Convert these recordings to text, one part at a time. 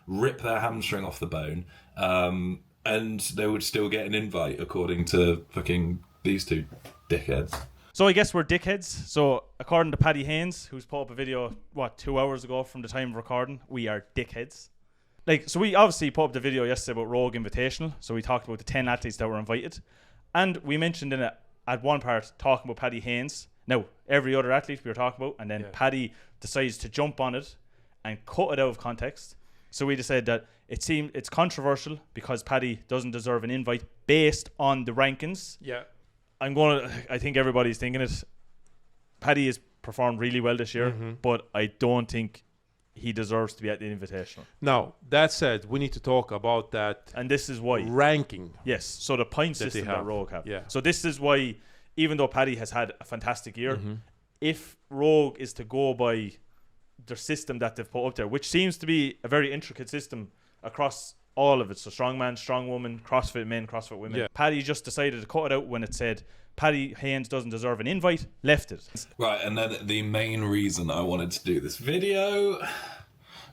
rip their hamstring off the bone, and they would still get an invite, according to fucking these two dickheads. So I guess we're dickheads. So according to Paddy Haynes, who's put up a video, 2 hours ago from the time of recording, we are dickheads. So we obviously put up the video yesterday about Rogue Invitational. So we talked about the 10 athletes that were invited. And we mentioned in it, at one part, talking about Paddy Haynes. Now, every other athlete we were talking about, and then Paddy decides to jump on it and cut it out of context. So we decided that it's controversial because Paddy doesn't deserve an invite based on the rankings. Yeah. I think everybody's thinking it. Paddy has performed really well this year, but I don't think he deserves to be at the Invitational. Now, that said, we need to talk about that. And this is why. Ranking. Yes. So the point system that Rogue have. Yeah. So this is why, even though Paddy has had a fantastic year, if Rogue is to go by their system that they've put up there, which seems to be a very intricate system across all of it. So strongman, strong woman, CrossFit men, CrossFit women. Yeah. Paddy just decided to cut it out when it said Paddy Haynes doesn't deserve an invite, left it. Right, and then the main reason I wanted to do this video,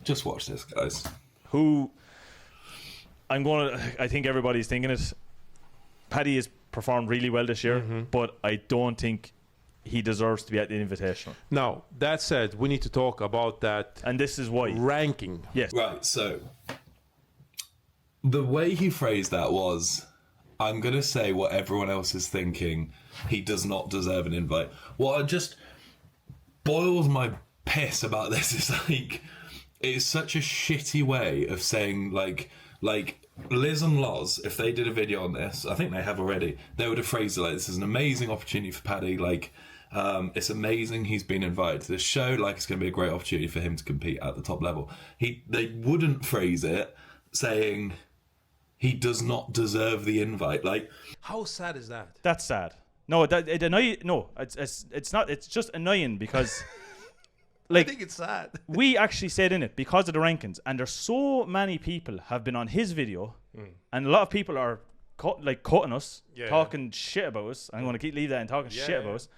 just watch this, guys. I think everybody's thinking it. Paddy has performed really well this year, but I don't think he deserves to be at the Invitational. Now, that said, we need to talk about that. And this is why. Ranking. Yes. Right, so the way he phrased that was, I'm going to say what everyone else is thinking. He does not deserve an invite. What just boils my piss about this is it's such a shitty way of saying like Liz and Loz, if they did a video on this, I think they have already, they would have phrased it like, this is an amazing opportunity for Paddy. It's amazing he's been invited to this show. It's going to be a great opportunity for him to compete at the top level. They wouldn't phrase it saying he does not deserve the invite. How sad is that? That's sad. No, it annoys. No, it's not. It's just annoying because, I think it's sad. We actually said in it because of the rankings, and there's so many people have been on his video, and a lot of people are cutting us, talking shit about us. I'm going to leave that and talking shit about us.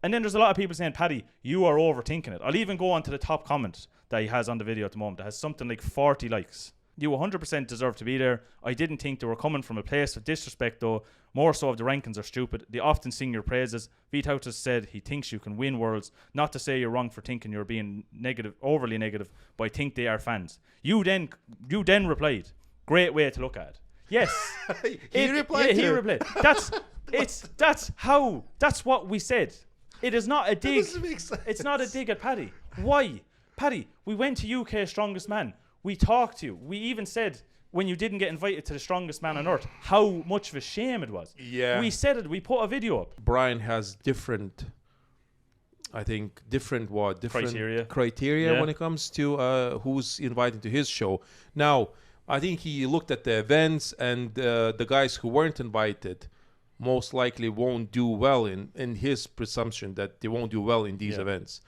And then there's a lot of people saying, Paddy, you are overthinking it. I'll even go on to the top comment that he has on the video at the moment that has something like 40 likes. You 100% deserve to be there. I didn't think they were coming from a place of disrespect, though. More so if the rankings are stupid. They often sing your praises. Vitautas said he thinks you can win worlds. Not to say you're wrong for thinking you're being negative, overly negative, but I think they are fans. You then replied, great way to look at it. Yes. He replied. He replied. That's what we said. It is not a dig. That doesn't make sense. It's not a dig at Paddy. Why? Paddy, we went to UK Strongest Man. We talked to you. We even said when you didn't get invited to the Strongest Man on Earth how much of a shame it was. Yeah. We said it. We put a video up. Brian has different criteria when it comes to who's invited to his show. Now, I think he looked at the events and the guys who weren't invited most likely won't do well in his presumption that they won't do well in these events.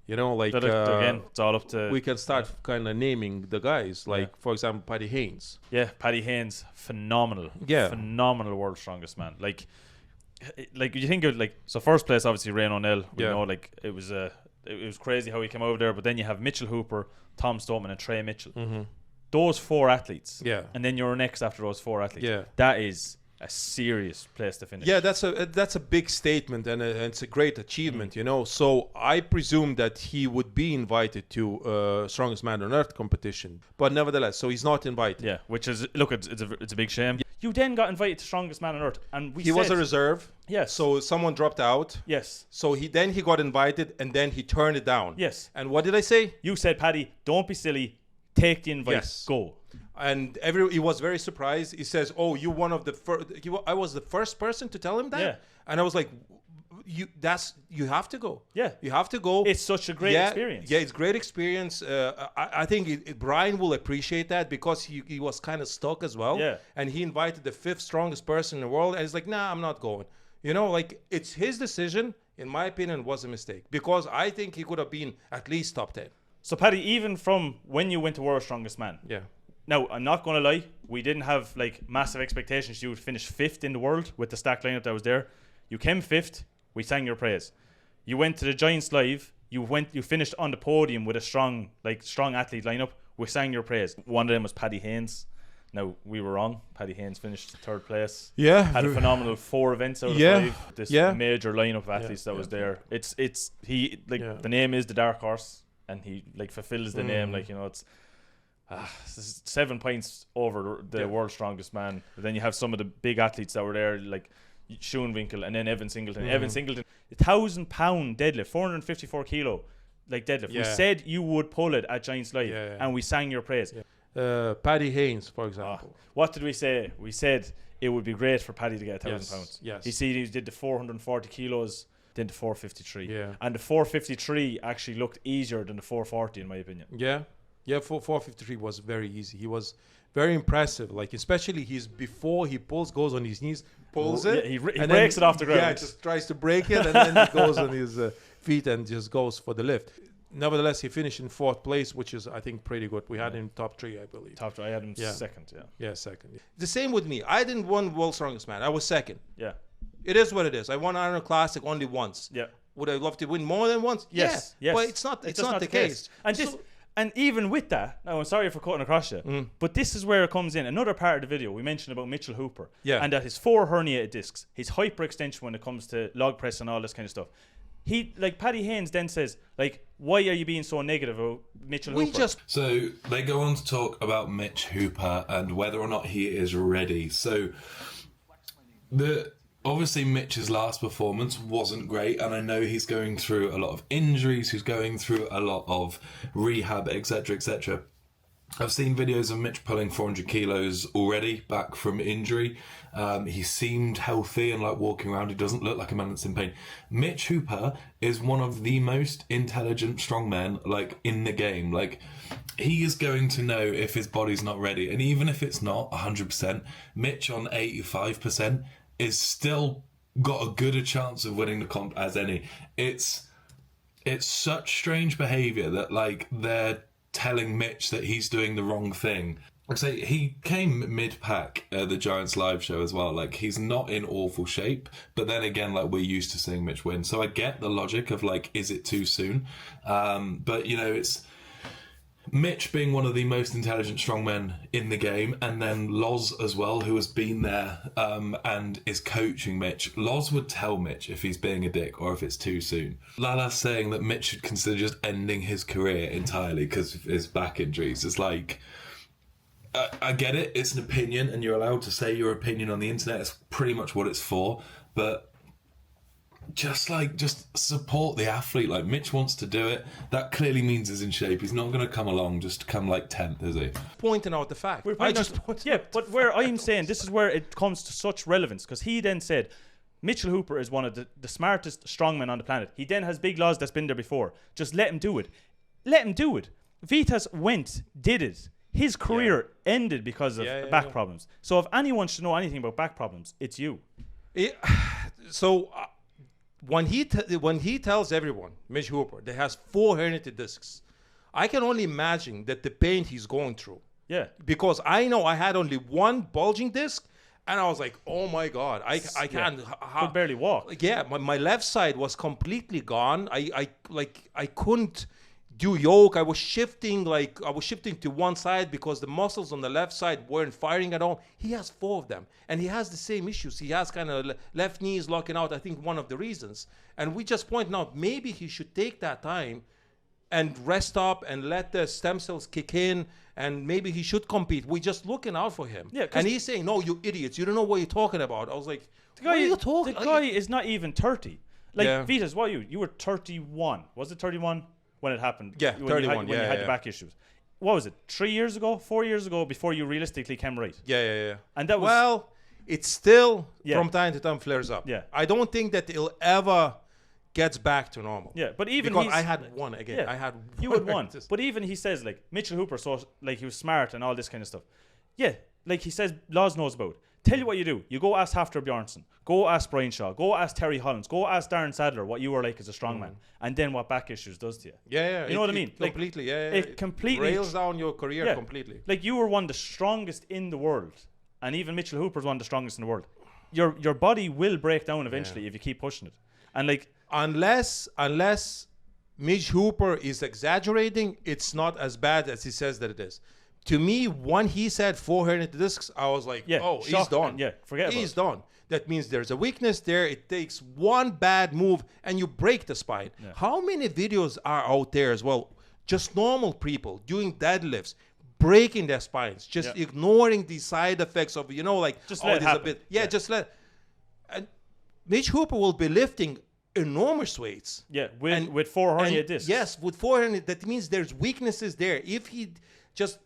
Again, it's all up to... We can start kind of naming the guys, for example, Paddy Haynes. Yeah, Paddy Haynes, phenomenal. Yeah. Phenomenal world's strongest man. You think of so first place, obviously, Rain O'Neill. We know, it was crazy how he came over there, but then you have Mitchell Hooper, Tom Stoneman, and Trey Mitchell. Mm-hmm. Those four athletes. Yeah. And then you're next after those four athletes. Yeah. That is a serious place to finish. Yeah, that's a big statement and it's a great achievement, So I presume that he would be invited to Strongest Man on Earth competition, but nevertheless, so he's not invited. Yeah, which is it's a big shame. You then got invited to Strongest Man on Earth, and he was a reserve. Yes. So someone dropped out. Yes. So he got invited, and then he turned it down. Yes. And what did I say? You said, Paddy, don't be silly. Take the invite. Yes. Go. And he was very surprised. He says, "Oh, you one of the first." I was the first person to tell him that. Yeah. And I was like, "You have to go. Yeah, you have to go. It's such a great experience. Yeah, it's great experience. I think Brian will appreciate that because he was kind of stuck as well. Yeah. And he invited the fifth strongest person in the world, and he's like, "Nah, I'm not going." It's his decision. In my opinion, was a mistake because I think he could have been at least top 10. So, Paddy, even from when you went to World's Strongest Man. Yeah. Now, I'm not going to lie. We didn't have massive expectations you would finish 5th in the world with the stack lineup that was there. You came 5th. We sang your praise. You went to the Giants Live. You finished on the podium with a strong athlete lineup. We sang your praise. One of them was Paddy Haynes. Now, we were wrong. Paddy Haynes finished 3rd place. Yeah. Had a phenomenal 4 events out of 5. This major lineup of athletes that was there. The name is the dark horse, and he like fulfills the name. Like, you know, it's 7 points over the world's strongest man. But then you have some of the big athletes that were there, like Schoenwinkel, and then Evan Singleton. Evan Singleton, 1,000-pound deadlift, 454 kilo, like deadlift. We said you would pull it at Giants Live, and we sang your praise. Paddy Haynes, for example. What did we say? We said it would be great for Paddy to get 1,000 pounds. Yes. He did the 440 kilos, then the 453. Yeah. And the 453 actually looked easier than the 440, in my opinion. Yeah. 453 was very easy. He was very impressive. Like, especially before he goes on his knees, pulls it. Yeah, he breaks it off the ground. Yeah, just tries to break it, and then he goes on his feet and just goes for the lift. Nevertheless, he finished in 4th place, which is, I think, pretty good. We had him top 3, I believe. Top 3. I had him 2nd, Yeah, 2nd. The same with me. I didn't win World's Strongest Man. I was 2nd. Yeah. It is what it is. I won Arnold Classic only once. Yeah. Would I love to win more than once? Yes. Yes. But it's not the case. And even with that, now I'm sorry for cutting across you, but this is where it comes in. Another part of the video, we mentioned about Mitchell Hooper. Yeah. And that his 4 herniated discs, his hyperextension when it comes to log press and all this kind of stuff. Paddy Haynes then says, like, why are you being so negative about Mitchell Hooper? So they go on to talk about Mitch Hooper and whether or not he is ready. So obviously Mitch's last performance wasn't great, and I know he's going through a lot of injuries, he's going through a lot of rehab, etc., etc. I've seen videos of Mitch pulling 400 kilos already back from injury. He seemed healthy and like walking around. He doesn't look like a man that's in pain. Mitch Hooper is one of the most intelligent strongmen like in the game. Like, he is going to know if his body's not ready, and even if it's not 100%, Mitch on 85% is still got a good a chance of winning the comp as any. It's such strange behaviour that like they're telling Mitch that he's doing the wrong thing. Like, say he came mid-pack at the Giants live show as well. Like, he's not in awful shape, but then again, like, we're used to seeing Mitch win, so I get the logic of like, is it too soon? But you know, it's Mitch being one of the most intelligent strongmen in the game, and then Loz as well, who has been there and is coaching Mitch. Loz would tell Mitch if he's being a dick or if it's too soon. Lalas saying that Mitch should consider just ending his career entirely because of his back injuries. It's like, I get it, it's an opinion, and you're allowed to say your opinion on the internet. It's pretty much what it's for, but just support the athlete. Like, Mitch wants to do it. That clearly means he's in shape. He's not going to come along just to come like 10th, is he? Pointing out the fact. But where I'm saying this is where it comes to such relevance, because he then said Mitchell Hooper is one of the smartest strongmen on the planet. He then has big laws that's been there before. Just let him do it. Let him do it. Vitas did it. His career ended because of back problems. So if anyone should know anything about back problems, it's you. When he tells everyone, Mitch Hooper, that has 4 herniated discs, I can only imagine that the pain he's going through. Yeah. Because I know I had only 1 bulging disc, and I was like, oh my God, I can't. Could barely walk. Yeah, my left side was completely gone. I couldn't do yoke. I was shifting to one side because the muscles on the left side weren't firing at all. He has 4 of them, and he has the same issues. He has kind of left knees locking out, I think, one of the reasons. And we just point out maybe he should take that time and rest up and let the stem cells kick in, and maybe he should compete. We're just looking out for him. Yeah, and he's saying, no, you idiots, you don't know what you're talking about. I was like, what are you talking about? The guy is not even 30. Like, Vitas, what are you? You were 31. Was it 31? When it happened, yeah, 31. When you had the back issues, what was it? 3 years ago, 4 years ago, before you realistically came right. Yeah. And that was it's still from time to time flares up. Yeah, I don't think that it'll ever gets back to normal. Yeah, but even because I had 1 again. Yeah, I had you had 1. But even he says like Mitchell Hooper, so like he was smart and all this kind of stuff. Yeah, like he says, Laws knows about. Tell you what you do. You go ask Hafthor Bjornsson. Go ask Brian Shaw. Go ask Terry Hollins. Go ask Darren Sadler what you were like as a strongman. And then what back issues does to you. Yeah. You know what I mean? Completely, It completely rails down your career completely. Like, you were one of the strongest in the world. And even Mitchell Hooper's one of the strongest in the world. Your body will break down eventually if you keep pushing it. And like, unless Mitch Hooper is exaggerating. It's not as bad as he says that it is. To me, when he said 400 discs, I was like, oh, he's done. Yeah, forget about it. He's done. That means there's a weakness there. It takes one bad move and you break the spine. Yeah. How many videos are out there as well? Just normal people doing deadlifts, breaking their spines, just ignoring the side effects of, just let it happen. Just let. And Mitch Hooper will be lifting enormous weights. Yeah, with 400 discs. Yes, with 400. That means there's weaknesses there. If he just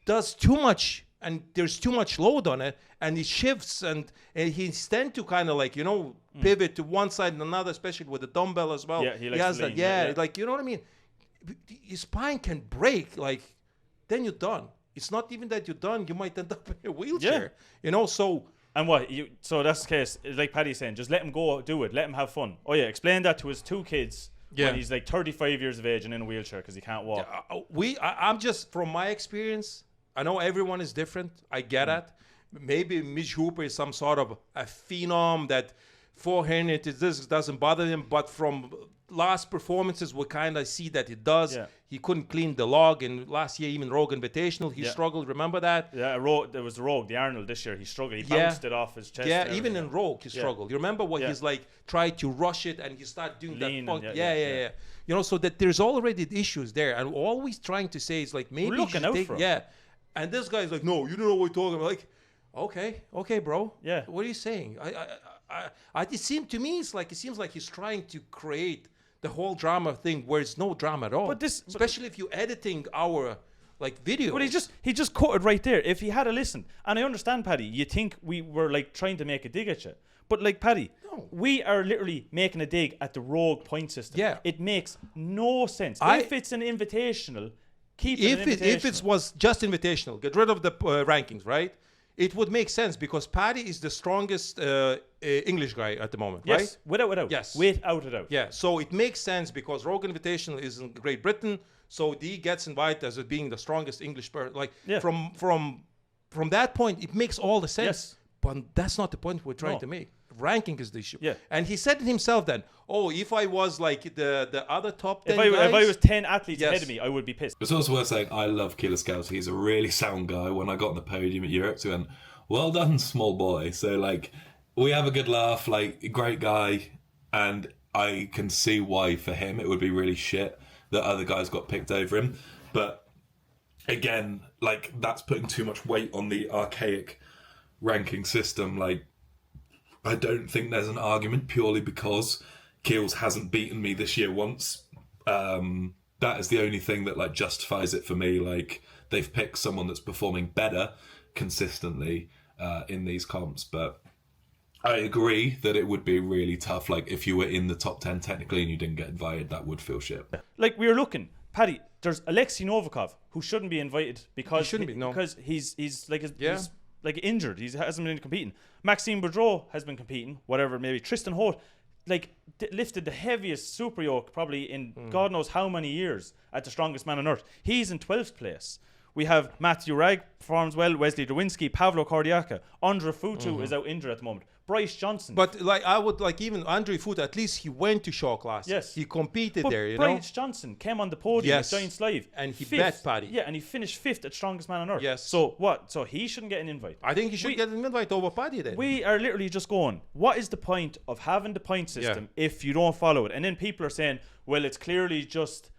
does too much and there's too much load on it and he shifts and he's tend to kind of pivot to one side and another, especially with the dumbbell as well. Yeah, he has that. Yeah, like, you know what I mean? Your spine can break, then you're done. It's not even that you're done. You might end up in a wheelchair, so... And what? So that's the case, like Paddy's saying, just let him go do it. Let him have fun. Oh, yeah, explain that to his 2 kids when he's 35 years of age and in a wheelchair because he can't walk. I'm just, from my experience... I know everyone is different. I get it. Maybe Mitch Hooper is some sort of a phenom that 400 this doesn't bother him. But from last performances, we kind of see that it does. Yeah. He couldn't clean the log. And last year, even Rogue Invitational, he struggled. Remember that? Yeah, there was Rogue, the Arnold this year. He struggled. He bounced it off his chest. Yeah, even in Rogue, he struggled. You remember what he's tried to rush it and he started doing lean that. Yeah. So that there's already issues there. And all we're trying to say is maybe we're looking out for him. Yeah. And this guy's like, no, you don't know what we're talking about. Okay, bro. Yeah. What are you saying? It seems like he's trying to create the whole drama thing where it's no drama at all. Especially if you're editing our video. But he just cut it right there. If he had a listen, and I understand, Paddy, you think we were trying to make a dig at you. But Paddy, we are literally making a dig at the Rogue point system. Yeah. It makes no sense. If it's an invitational, if it was just invitational, get rid of the rankings, right? It would make sense because Paddy is the strongest English guy at the moment, right? Yes, without a doubt. Yes. Without a doubt. Yeah, so it makes sense because Rogue Invitational is in Great Britain, so he gets invited as being the strongest English person. From that point, it makes all the sense. Yes. But that's not the point we're trying to make. Ranking is the issue. Yeah. And he said it himself then, if I was the other top 10 guys, if I was 10 athletes ahead of me, I would be pissed. It's also worth saying I love Keeler Scouts. He's a really sound guy. When I got on the podium at Europe, he went, well done, small boy. So we have a good laugh, great guy. And I can see why for him it would be really shit that other guys got picked over him. But again, that's putting too much weight on the archaic ranking system. I don't think there's an argument purely because Keels hasn't beaten me this year once. That is the only thing that justifies it for me. They've picked someone that's performing better consistently in these comps. But I agree that it would be really tough. If you were in the top 10 technically and you didn't get invited, that would feel shit. We were looking, Paddy. There's Alexei Novikov who shouldn't be invited because he's injured. He hasn't been competing. Maxime Boudreau has been competing. Whatever, maybe Tristan Holt, lifted the heaviest super yoke probably in God knows how many years at the strongest man on earth. He's in 12th place. We have Matthew Ragg performs well. Wesley Drwinski, Pavlo Kordiaka, Andre Futu is out injured at the moment. Bryce Johnson. But I would even Andre Futu, at least he went to Shaw Classic. Yes. He competed there, Bryce Johnson came on the podium at Giants Live. And he bet Paddy. Yeah, and he finished 5th at strongest man on earth. Yes. So what? So he shouldn't get an invite. I think he should get an invite over Paddy then. We are literally just going, what is the point of having the point system if you don't follow it? And then people are saying, well, it's clearly just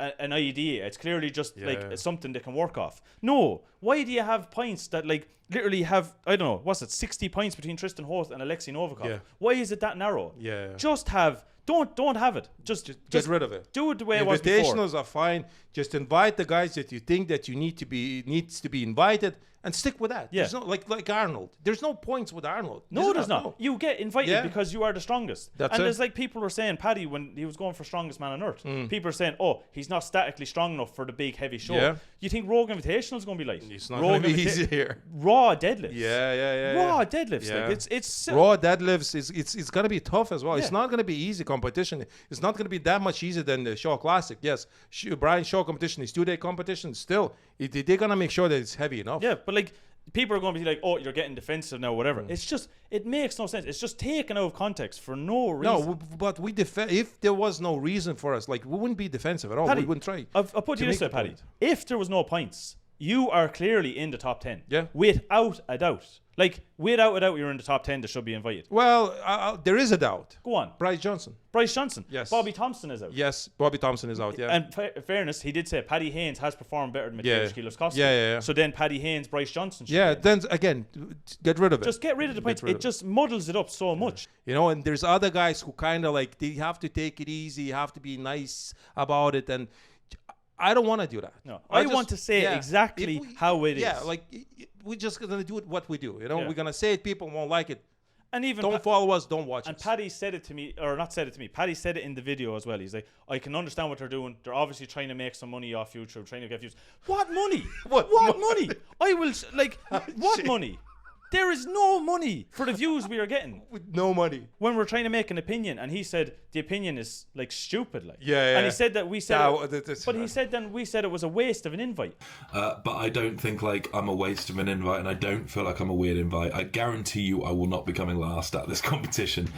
an idea. It's clearly just something they can work off. No. Why do you have points that literally have, I don't know, what's it, 60 points between Tristan Holt and Alexei Novikov? Yeah. Why is it that narrow? Yeah. Just have, don't have it. Just get rid of it. Do it the way it was before. Invitationals are fine. Just invite the guys that you think that you needs to be invited and stick with that. Yeah. There's no like Arnold. There's no points with Arnold. There's not. No. You get invited because you are the strongest. That's and there's people were saying, Paddy, when he was going for strongest man on earth, people are saying, he's not statically strong enough for the big heavy show. Yeah. You think Rogue Invitational is going to be like? It's not going to be easy here. Raw deadlifts. Yeah. Raw deadlifts. Yeah. It's raw deadlifts. It's going to be tough as well. Yeah. It's not going to be easy competition. It's not going to be that much easier than the Shaw Classic. Yes, Brian Shaw competition is 2-day competition. Still, they're going to make sure that it's heavy enough. Yeah, but people are going to be like, oh, you're getting defensive now, whatever. It's just, it makes no sense. It's just taken out of context for no reason. No, but we if there was no reason for us, like we wouldn't be defensive at all. Paddy, We wouldn't try. I'll put you this way, Paddy. If there was no points, you are clearly in the top 10. Yeah. Without a doubt. Like, without a doubt, you're in the top 10 that should be invited. Well, there is a doubt. Go on. Bryce Johnson. Bryce Johnson. Yes. Bobby Thompson is out. Yes, Bobby Thompson is out, yeah. And fairness, he did say Paddy Haynes has performed better than Mateusz Kielowski. Yeah. So then Paddy Haynes, Bryce Johnson should Yeah, be in. then again, get rid of it. Just get rid of the points. It just muddles it up so much. You know, and there's other guys who kind of like, they have to take it easy, have to be nice about it, and I don't want to do that. No, I want to say exactly how it is. Yeah, like we're just gonna do it what we do. You know, Yeah. we're gonna say it. People won't like it. And even Don't follow us. Don't watch And us. Paddy said it to me, or not said it to me. Paddy said it in the video as well. He's like, I can understand what they're doing. They're obviously trying to make some money off YouTube, trying to get views. What money? What money? I will what Shit. money? There is no money for the views we are getting With no money. when we're trying to make an opinion. And he said the opinion is like stupid, like. Yeah. And he said that we said, But he said then we said it was a waste of an invite. But I don't think like I'm a waste of an invite, and I don't feel like I'm a weird invite. I guarantee you I will not be coming last at this competition.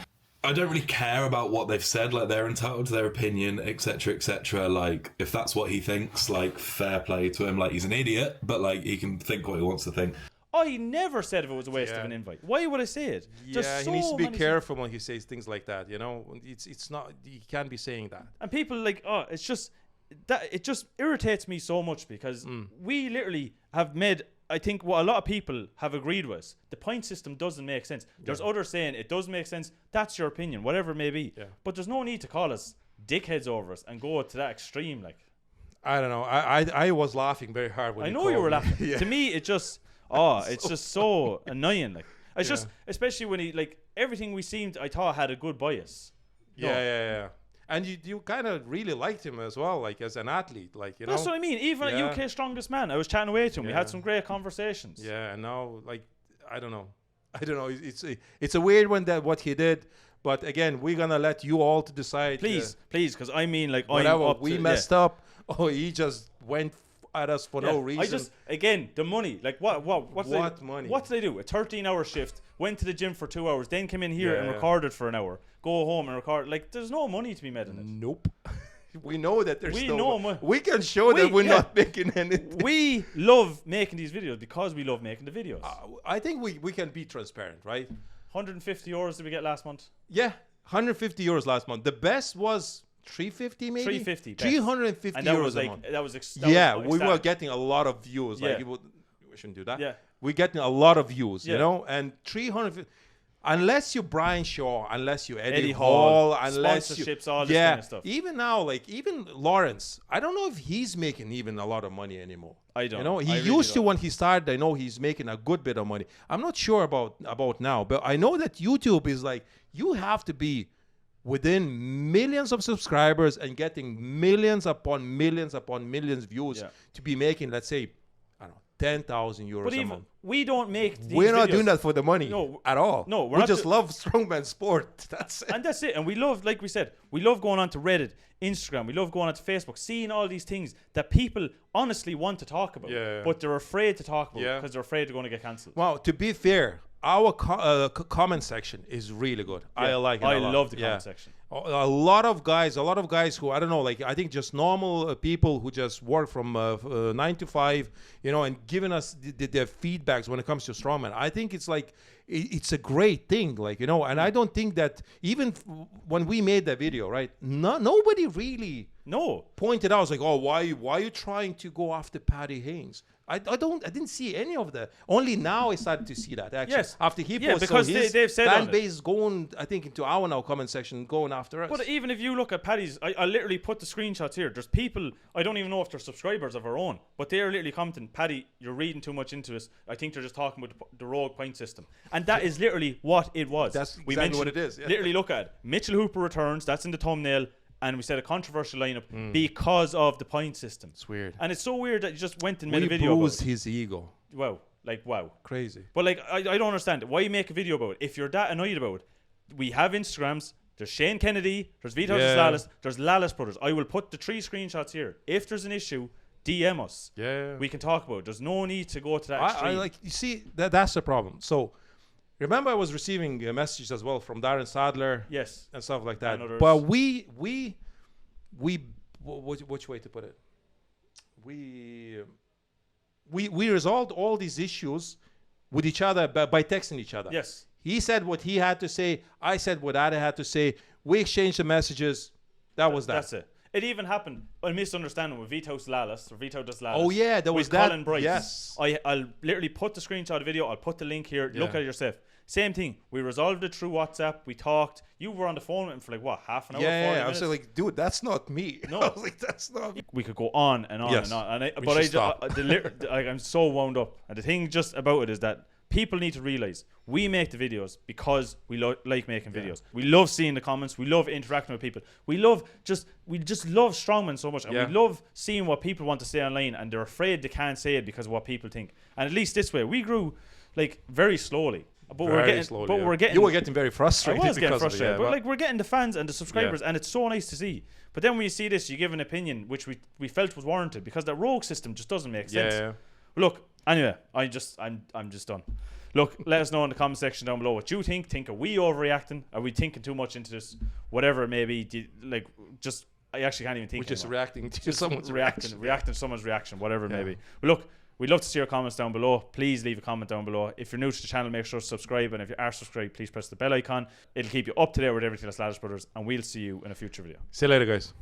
I don't really care about what they've said. Like, they're entitled to their opinion, etc., etc. Like, if that's what he thinks, like, fair play to him. Like, he's an idiot, but like he can think what he wants to think. I never said if it was a waste of an invite. Why would I say it? Yeah, he needs to be careful when he says things like that. You know, it's not. He can't be saying that. And people like, oh, it's just that it just irritates me so much because we literally have made. I think what a lot of people have agreed with, the point system doesn't make sense. There's others saying it does make sense. That's your opinion, whatever it may be. Yeah. But there's no need to call us dickheads over us and go to that extreme. Like, I don't know. I was laughing very hard when I know you were laughing. Yeah. To me, it just. Oh, it's just so annoying. Like, it's just, especially when he, like, everything we seemed, I thought had a good bias. Yeah. And you kind of really liked him as well, like as an athlete, like, you know. That's what I mean. Even at UK Strongest Man, I was chatting away to him. We had some great conversations. Yeah, and now, like, I don't know. It's a weird one that what he did, but again, we're gonna let you all to decide. Please, because I mean, like, whatever we messed up. Oh, he just went at us for no reason. I just, again, the money. Like, what money? What did I do? A 13-hour shift, went to the gym for 2 hours, then came in here and recorded for an hour, go home and record. Like, there's no money to be made in it. Nope. We know that there's money. We can show that we're not making anything. We love making these videos because we love making the videos. I think we can be transparent, right? 150 euros did we get last month? Yeah, 150 euros last month. The best was 350 maybe? 350. 350 and that euros was like, a month. that was we were getting a lot of views. Yeah. Like, we shouldn't do that. Yeah. We're getting a lot of views, you know? And 350... Unless you're Brian Shaw, unless you're Eddie Hall, unless sponsorships, all this kind of stuff. Even now, like, even Lawrence, I don't know if he's making even a lot of money anymore. I don't. You know, he used to when he started. I know he's making a good bit of money. I'm not sure about now, but I know that YouTube is like, you have to be within millions of subscribers and getting millions upon millions views to be making, let's say, I don't know, 10,000 euros a month. We don't make these We're not videos. doing that for the money at all. No, we just love strongman sport. That's it. And that's it. And we love, like we said, we love going on to Reddit, Instagram. We love going on to Facebook, seeing all these things that people honestly want to talk about, but they're afraid to talk about because they're afraid they're going to get cancelled. Well, to be fair, our comment section is really good. I like it a lot. I love the comment section. A lot of guys who, I don't know, like, I think just normal people who just work from 9 to 5, you know, and giving us their feedbacks when it comes to strongman. I think it's like, it's a great thing, like, you know, and I don't think that even when we made that video, right, nobody really pointed out, like, oh, why are you trying to go after Paddy Haynes? I didn't see any of that. Only now I started to see that, actually. Yes. After he posted, because his they've said fan base going, I think, into our now comment section, going after us. But even if you look at Paddy's, I literally put the screenshots here. There's people, I don't even know if they're subscribers of our own, but they're literally commenting, Paddy, you're reading too much into this. I think they're just talking about the rogue point system. And that is literally what it was. That's exactly what it is. Yeah. Literally look at it. Mitchell Hooper returns, that's in the thumbnail. And we said a controversial lineup because of the point system. It's weird. And it's so weird that you just went and made a video We about bruised it. his ego. Wow. Like, wow. Crazy. But, like, I don't understand it. Why you make a video about it? If you're that annoyed about it, we have Instagrams. There's Shane Kennedy. There's Vitor Lalas. There's Lalas Brothers. I will put the 3 screenshots here. If there's an issue, DM us. Yeah. We can talk about it. There's no need to go to that extreme. I like, you see, that's the problem. So remember, I was receiving messages as well from Darren Sadler, yes, and stuff like that. others. But which way to put it? We resolved all these issues with each other by texting each other. Yes. He said what he had to say. I said what I had to say. We exchanged the messages. That was that. That's it. It even happened, a misunderstanding with Vito Lalas, or Vito does Lalas. Oh yeah, there was that. Colin Bryce. Yes. I'll literally put the screenshot of the video. I'll put the link here. Look at it yourself. Same thing. We resolved it through WhatsApp. We talked. You were on the phone with him for like what, half an hour? 40 minutes? I was like, dude, that's not me. No, I was like, that's not me. We could go on and on and on. I'm so wound up. And the thing just about it is that people need to realize we make the videos because we like making videos. We love seeing the comments. We love interacting with people. We just love strongmen so much, and we love seeing what people want to say online, and they're afraid they can't say it because of what people think. And at least this way, we grew like very slowly. But we're getting. You were getting very frustrated. I was getting because frustrated, of it, but like we're getting the fans and the subscribers, and it's so nice to see. But then when you see this, you give an opinion which we felt was warranted because that rogue system just doesn't make sense. Yeah. Look, anyway, I'm just done. Look, let us know in the comment section down below what you think. Are we overreacting? Are we thinking too much into this? Whatever it may be, I actually can't even think. We're just anymore. reacting to someone's reaction. Reacting to someone's reaction, whatever it may be. But look, we'd love to see your comments down below. Please leave a comment down below. If you're new to the channel, make sure to subscribe. And if you are subscribed, please press the bell icon. It'll keep you up to date with everything that's Lalas Brothers. And we'll see you in a future video. See you later, guys.